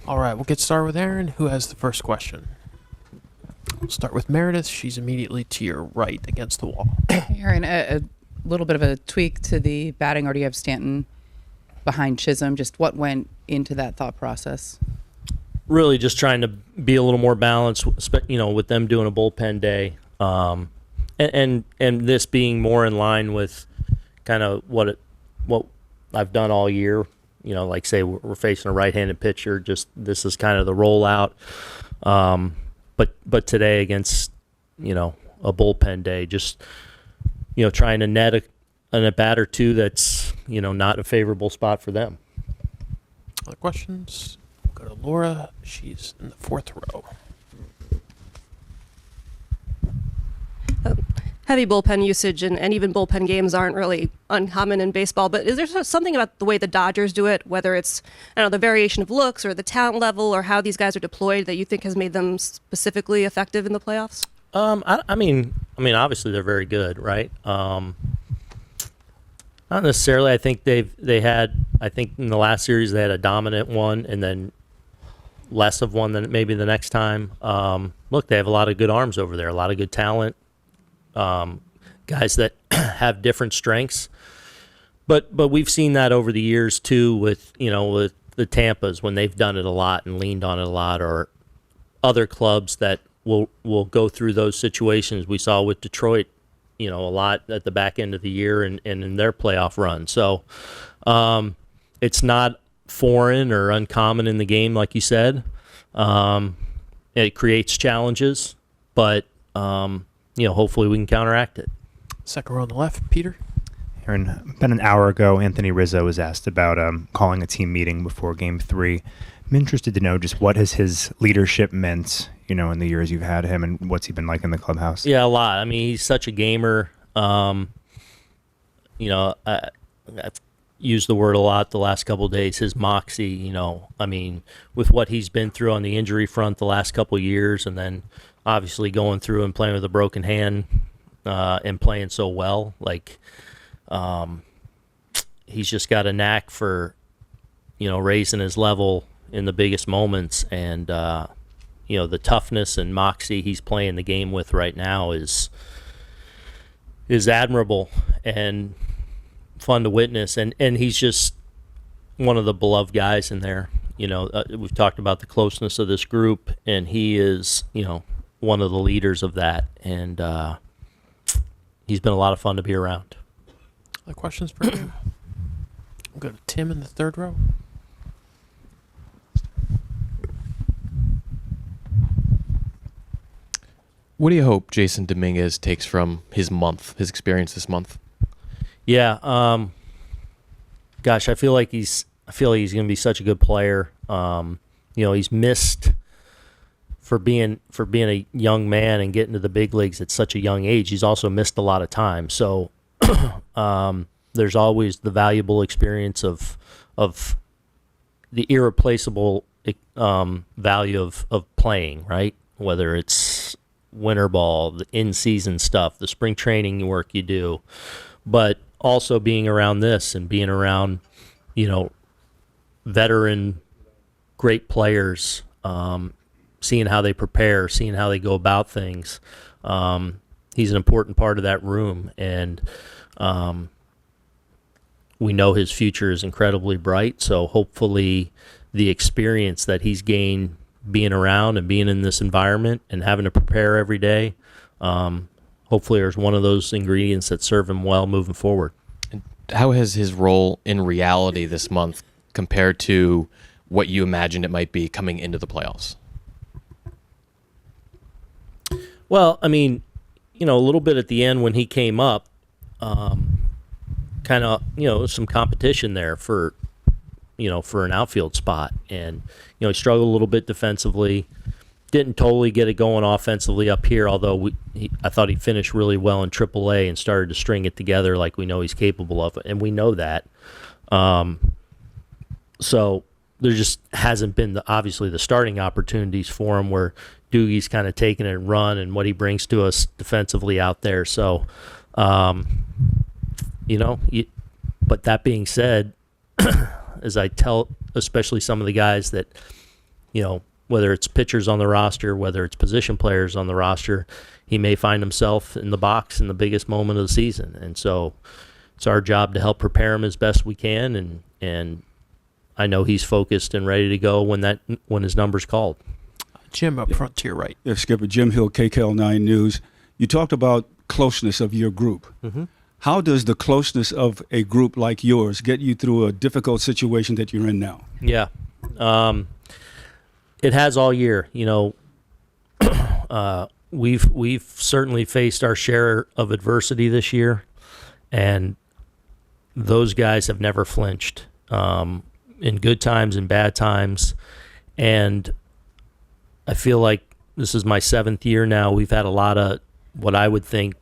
All right, we'll get started with Aaron, who has the first question. We'll start with Meredith. She's immediately to your right against the wall. Aaron, a little bit of a tweak to the batting order. You have Stanton behind Chisholm. Just what went into that thought process? Really just trying to be a little more balanced, with them doing a bullpen day. And this being more in line with kind of what I've done all year. Like say we're facing a right-handed pitcher. Just this is kind of the rollout. But today against a bullpen day, just trying to net a bat or two that's not a favorable spot for them. Other questions? We'll go to Laura. She's in the fourth row. Heavy bullpen usage and even bullpen games aren't really uncommon in baseball, but is there something about the way the Dodgers do it, whether it's the variation of looks or the talent level or how these guys are deployed, that you think has made them specifically effective in the playoffs? I mean, obviously they're very good, right? Not necessarily. I think they had in the last series they had a dominant one and then less of one than maybe the next time. Look, they have a lot of good arms over there, a lot of good talent. Guys that have different strengths, but we've seen that over the years too with with the Tampas when they've done it a lot and leaned on it a lot, or other clubs that will go through those situations. We saw with Detroit, a lot at the back end of the year and in their playoff run. So it's not foreign or uncommon in the game, like you said. It creates challenges, but hopefully we can counteract it. Second row on the left, Peter. Aaron, about an hour ago, Anthony Rizzo was asked about calling a team meeting before Game 3. I'm interested to know just what has his leadership meant, in the years you've had him, and what's he been like in the clubhouse? Yeah, a lot. I mean, he's such a gamer. I've used the word a lot the last couple of days. His moxie, with what he's been through on the injury front the last couple of years, and then obviously going through and playing with a broken hand and playing so well, he's just got a knack for raising his level in the biggest moments, and the toughness and moxie he's playing the game with right now is admirable and fun to witness, and he's just one of the beloved guys in there. We've talked about the closeness of this group, and he is one of the leaders of that, and he's been a lot of fun to be around. Other questions for you? We'll go to Tim in the third row. What do you hope Jason Dominguez takes from his experience this month? Yeah, gosh, I feel like he's going to be such a good player. He's missed for being a young man and getting to the big leagues at such a young age. He's also missed a lot of time. So there's always the valuable experience of the irreplaceable value of playing, right? Whether it's winter ball, the in-season stuff, the spring training work you do, but also being around this and being around, veteran great players, seeing how they prepare, seeing how they go about things. He's an important part of that room, and we know his future is incredibly bright, so hopefully the experience that he's gained being around and being in this environment and having to prepare every day, hopefully there's one of those ingredients that serve him well moving forward. And how has his role in reality this month compared to what you imagined it might be coming into the playoffs? Well, I mean, a little bit at the end when he came up, kind of, some competition there for an outfield spot. And, he struggled a little bit defensively. Didn't totally get it going offensively up here, although I thought he finished really well in AAA and started to string it together like we know he's capable of, and we know that. So there just hasn't been, obviously, the starting opportunities for him where Doogie's kind of taken it and run and what he brings to us defensively out there. So, but that being said, as I tell especially some of the guys that whether it's pitchers on the roster, whether it's position players on the roster, he may find himself in the box in the biggest moment of the season. And so it's our job to help prepare him as best we can. And I know he's focused and ready to go when his number's called. Jim up front to your right. Yeah, Skipper, Jim Hill, KKL9 News. You talked about closeness of your group. Mm-hmm. How does the closeness of a group like yours get you through a difficult situation that you're in now? Yeah. It has all year. We've certainly faced our share of adversity this year, and those guys have never flinched in good times and bad times. And I feel like this is my 7th year now. We've had a lot of what I would think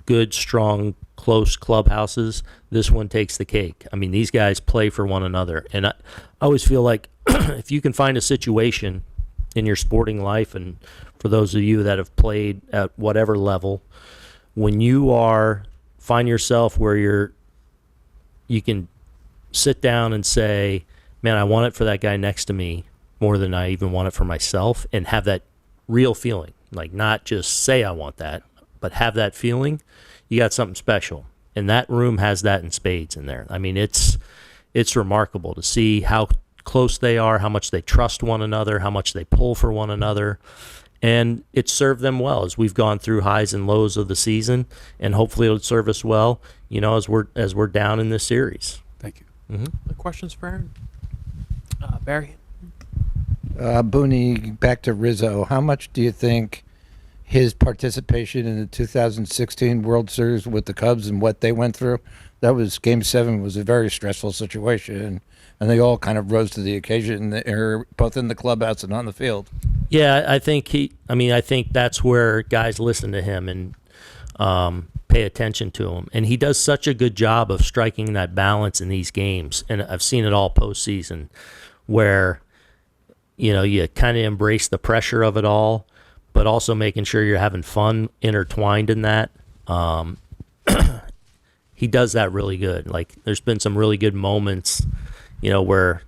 good, strong, close clubhouses. This one takes the cake. I mean, these guys play for one another. And I always feel like if you can find a situation in your sporting life, and for those of you that have played at whatever level, when you find yourself where you can sit down and say, man, I want it for that guy next to me more than I even want it for myself, and have that real feeling, like not just say I want that, but have that feeling, you got something special. And that room has that in spades in there. I mean, it's remarkable to see how close they are, how much they trust one another, how much they pull for one another. And it's served them well as we've gone through highs and lows of the season, and hopefully it'll serve us well, as we're down in this series. Thank you. Mm-hmm. Other questions for Aaron? Barry? Boone, back to Rizzo. How much do you think his participation in the 2016 World Series with the Cubs and what they went through, Game 7 was a very stressful situation, and they all kind of rose to the occasion, both in the clubhouse and on the field. Yeah, I think I think that's where guys listen to him and pay attention to him. And he does such a good job of striking that balance in these games. And I've seen it all postseason where, you kind of embrace the pressure of it all, but also making sure you're having fun intertwined in that. He does that really good. Like, there's been some really good moments, where,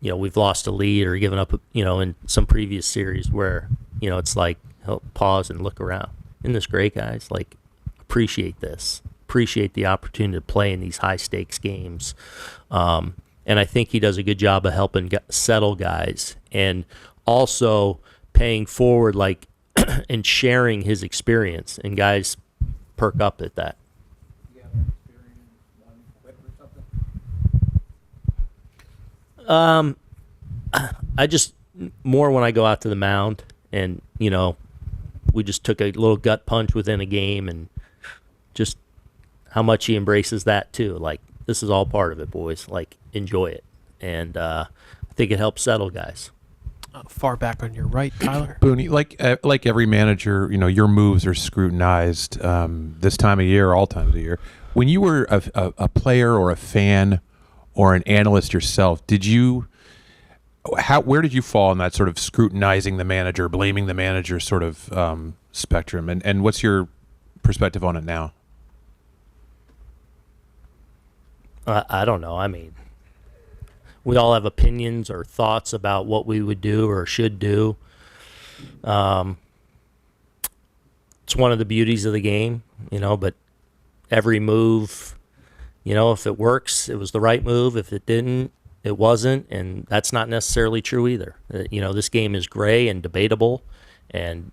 we've lost a lead or given up, in some previous series where, it's like, he'll pause and look around. Isn't this great, guys? Like, appreciate this. Appreciate the opportunity to play in these high-stakes games. And I think he does a good job of helping settle guys and also paying forward, like, and sharing his experience. And guys perk up at that. I just more when I go out to the mound and, we just took a little gut punch within a game, and just how much he embraces that too. Like, this is all part of it, boys. Like, enjoy it. And I think it helps settle guys. Far back on your right, Tyler. Boone, like every manager, your moves are scrutinized this time of year, all times of year. When you were a player or a fan or an analyst yourself, where did you fall in that sort of scrutinizing the manager, blaming the manager sort of spectrum? And what's your perspective on it now? I don't know. I mean, we all have opinions or thoughts about what we would do or should do. It's one of the beauties of the game, but every move, if it works, it was the right move. If it didn't, it wasn't, and that's not necessarily true either. This game is gray and debatable, and,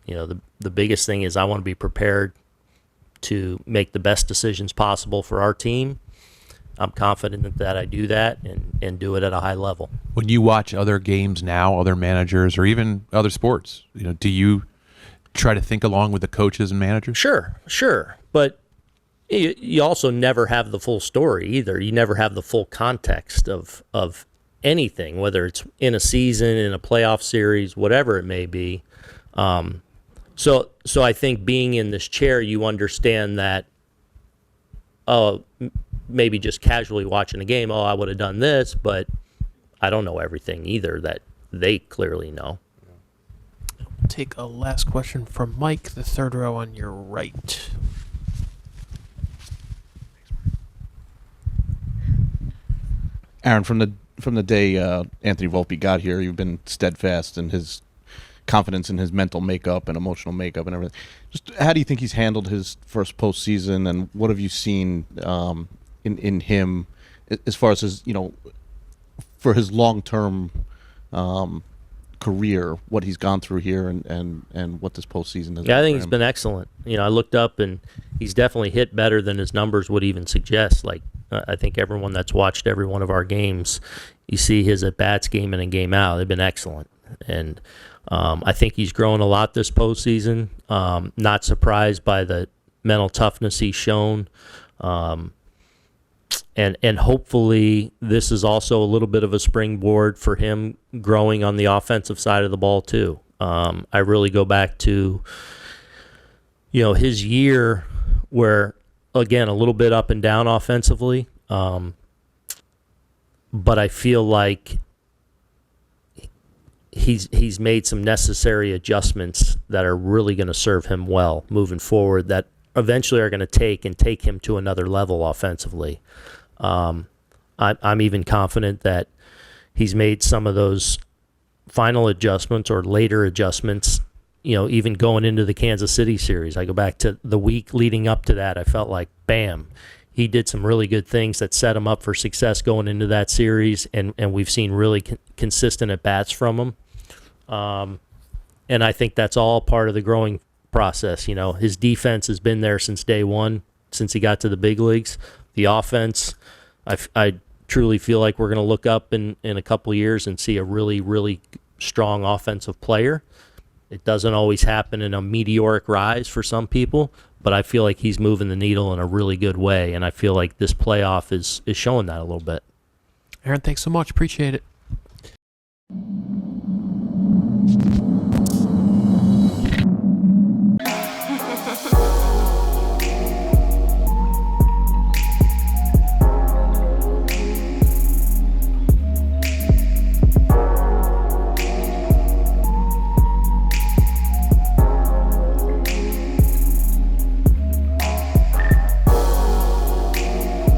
the biggest thing is I want to be prepared to make the best decisions possible for our team. I'm confident that I do that and do it at a high level. When you watch other games now, other managers, or even other sports, do you try to think along with the coaches and managers? Sure. But you also never have the full story either. You never have the full context of anything, whether it's in a season, in a playoff series, whatever it may be. So I think being in this chair, you understand that, maybe just casually watching a game, I would have done this, but I don't know everything either that they clearly know. Take a last question from Mike, the third row on your right. Aaron, from from the day Anthony Volpe got here, you've been steadfast in his confidence in his mental makeup and emotional makeup and everything. Just how do you think he's handled his first postseason, and what have you seen in him as far as his, for his long-term career, what he's gone through here and what this postseason has. Yeah, I been think for he's him? been excellent. I looked up and he's definitely hit better than his numbers would even suggest. Like, I think everyone that's watched every one of our games, you see his at-bats game in and game out. They've been excellent. And I think he's grown a lot this postseason. Not surprised by the mental toughness he's shown. And hopefully this is also a little bit of a springboard for him growing on the offensive side of the ball too. I really go back to, his year where, again, a little bit up and down offensively. But I feel like he's made some necessary adjustments that are really going to serve him well moving forward, that eventually are going to take him to another level offensively. I'm even confident that he's made some of those final adjustments or later adjustments, even going into the Kansas City series. I go back to the week leading up to that. I felt like, bam, he did some really good things that set him up for success going into that series, and we've seen really consistent at-bats from him. And I think that's all part of the growing process. His defense has been there since day one, since he got to the big leagues. The offense, I truly feel like we're going to look up in a couple of years and see a really, really strong offensive player. It doesn't always happen in a meteoric rise for some people, but I feel like he's moving the needle in a really good way, and I feel like this playoff is showing that a little bit. Aaron, thanks so much. Appreciate it.